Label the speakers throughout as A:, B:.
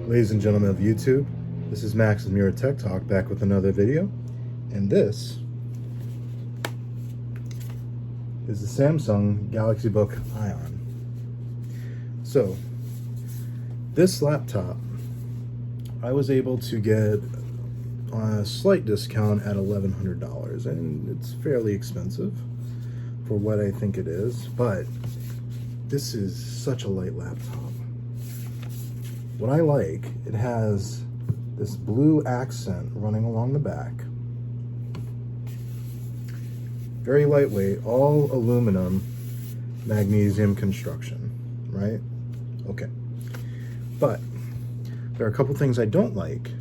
A: Ladies and gentlemen of YouTube, this is Max with Mirror Tech Talk back with another video, and this is the Samsung Galaxy Book Ion. So, this laptop I was able to get on a slight discount at $1,100, and it's fairly expensive for what I think it is, but this is such a light laptop. What I like, it has this blue accent running along the back. Very lightweight, all aluminum, magnesium construction, right? Okay. But there are a couple things I don't like,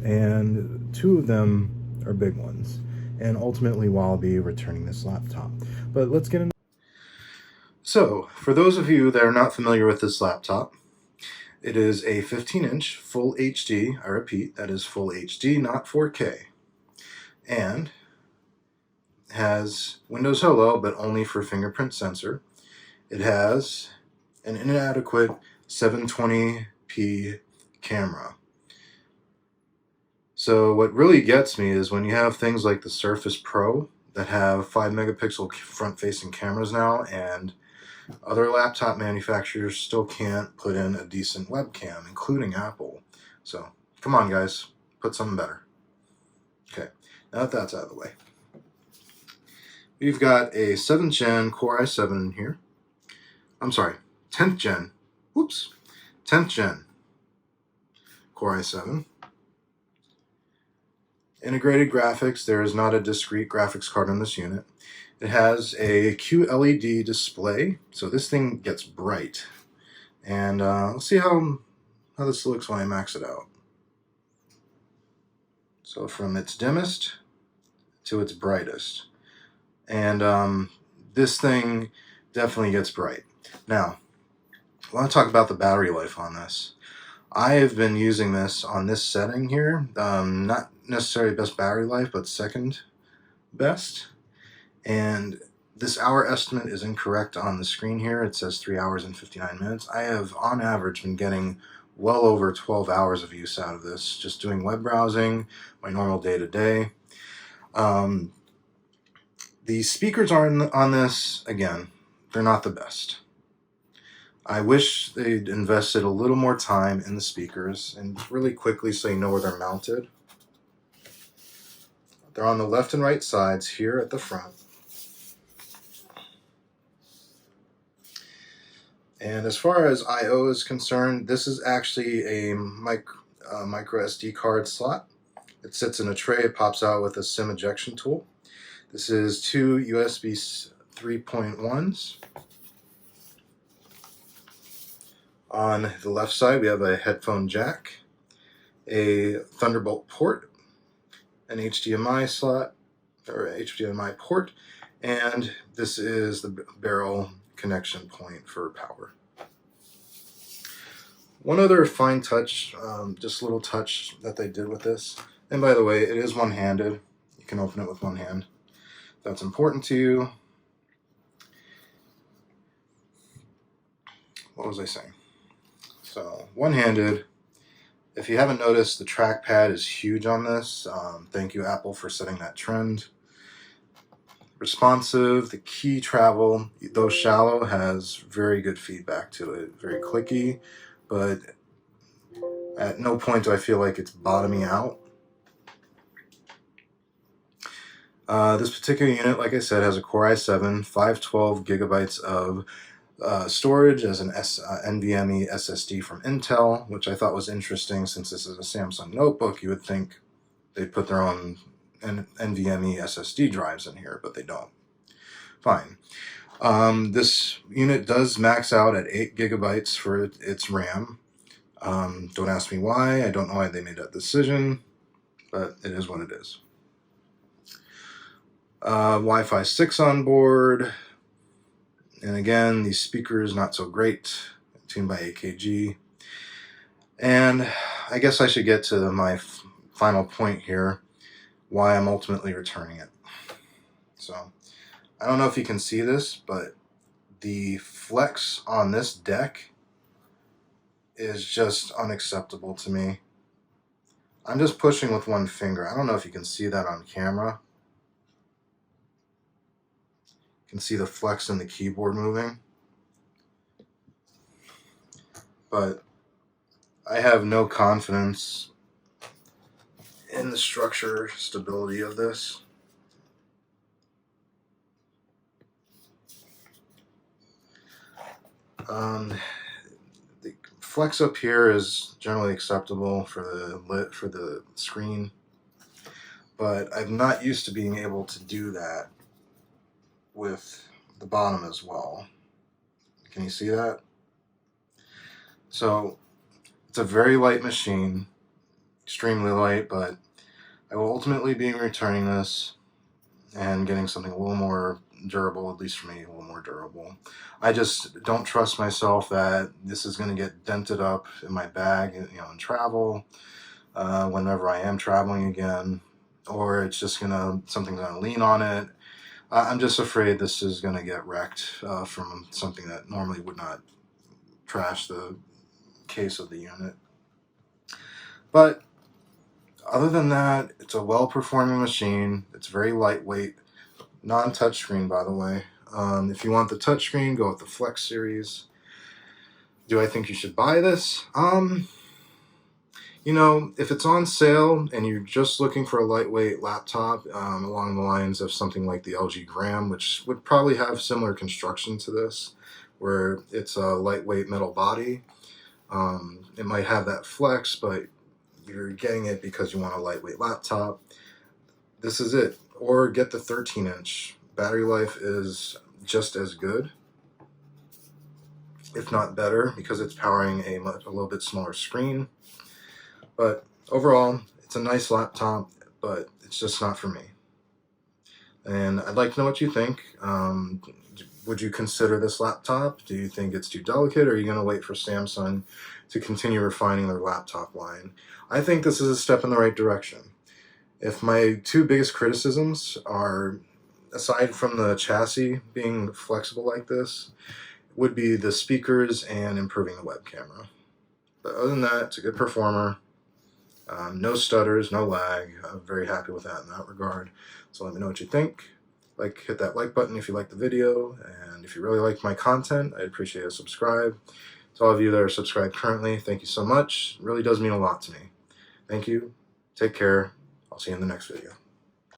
A: and two of them are big ones. And ultimately, why I'll be returning this laptop. But let's get into. So, for those of you that are not familiar with this laptop, it is a 15-inch full HD. I repeat, that is full HD, not 4K. And has Windows Hello, but only for fingerprint sensor. It has an inadequate 720p camera. So what really gets me is when you have things like the Surface Pro that have 5-megapixel front-facing cameras now, and other laptop manufacturers still can't put in a decent webcam, including Apple. So, come on guys, put something better. Okay, now that that's out of the way. We've got a 7th gen Core i7 in here. I'm sorry, 10th gen. Whoops. 10th gen Core i7. Integrated graphics. There is not a discrete graphics card on this unit. It has a QLED display, so this thing gets bright. And let's see how this looks when I max it out. So from its dimmest to its brightest. And this thing definitely gets bright. Now, I want to talk about the battery life on this. I have been using this on this setting here, not necessarily best battery life, but second best. And this hour estimate is incorrect on the screen here. It says 3 hours and 59 minutes. I have, on average, been getting well over 12 hours of use out of this, just doing web browsing, my normal day-to-day. The speakers on this, again, they're not the best. I wish they'd invested a little more time in the speakers, and really quickly so you know where they're mounted. They're on the left and right sides here at the front. And as far as I/O is concerned, this is actually a micro SD card slot. It sits in a tray, it pops out with a SIM ejection tool. This is two USB 3.1s. On the left side, we have a headphone jack, a Thunderbolt port, an HDMI slot, or HDMI port, and this is the barrel connection point for power. One other fine touch, just a little touch that they did with this, and by the way, it is one-handed. You can open it with one hand. If that's important to you. What was I saying? So, one-handed. If you haven't noticed, the trackpad is huge on this. Thank you, Apple, for setting that trend. Responsive, the key travel, though shallow, has very good feedback to it. Very clicky, but at no point do I feel like it's bottoming out. This particular unit, like I said, has a Core i7, 512 gigabytes of storage as an NVMe SSD from Intel, which I thought was interesting since this is a Samsung notebook. You would think they'd put their own NVMe SSD drives in here, but they don't. Fine. This unit does max out at 8 gigabytes for its RAM. Don't ask me why. I don't know why they made that decision, but it is what it is. Wi-Fi 6 on board. And again, these speakers not so great, tuned by AKG. And I guess I should get to my final point here, why I'm ultimately returning it. So, I don't know if you can see this, but the flex on this deck is just unacceptable to me. I'm just pushing with one finger. I don't know if you can see that on camera. You can see the flex in the keyboard moving. But I have no confidence in the structure stability of this. The flex up here is generally acceptable for the screen, but I'm not used to being able to do that with the bottom as well. Can you see that? So it's a very light machine, extremely light, but I will ultimately be returning this and getting something a little more durable, at least for me, a little more durable. I just don't trust myself that this is going to get dented up in my bag, in travel, whenever I am traveling again, or it's just something's gonna lean on it. I'm just afraid this is gonna get wrecked from something that normally would not trash the case of the unit. But other than that, it's a well-performing machine. It's very lightweight, non-touchscreen, by the way. If you want the touchscreen, go with the Flex series. Do I think you should buy this? If it's on sale and you're just looking for a lightweight laptop along the lines of something like the LG Gram, which would probably have similar construction to this, where it's a lightweight metal body, it might have that flex, but you're getting it because you want a lightweight laptop. This is it. Or get the 13-inch. Battery life is just as good, if not better, because it's powering a little bit smaller screen. But overall, it's a nice laptop, but it's just not for me. And I'd like to know what you think. Would you consider this laptop? Do you think it's too delicate, or are you going to wait for Samsung to continue refining their laptop line? I think this is a step in the right direction. If my two biggest criticisms are, aside from the chassis being flexible like this, would be the speakers and improving the web camera. But other than that, it's a good performer. No stutters, no lag. I'm very happy with that in that regard. So let me know what you think. Hit that like button if you like the video, and if you really like my content, I'd appreciate a subscribe. To all of you that are subscribed currently, thank you so much. It really does mean a lot to me. Thank you. Take care. I'll see you in the next video.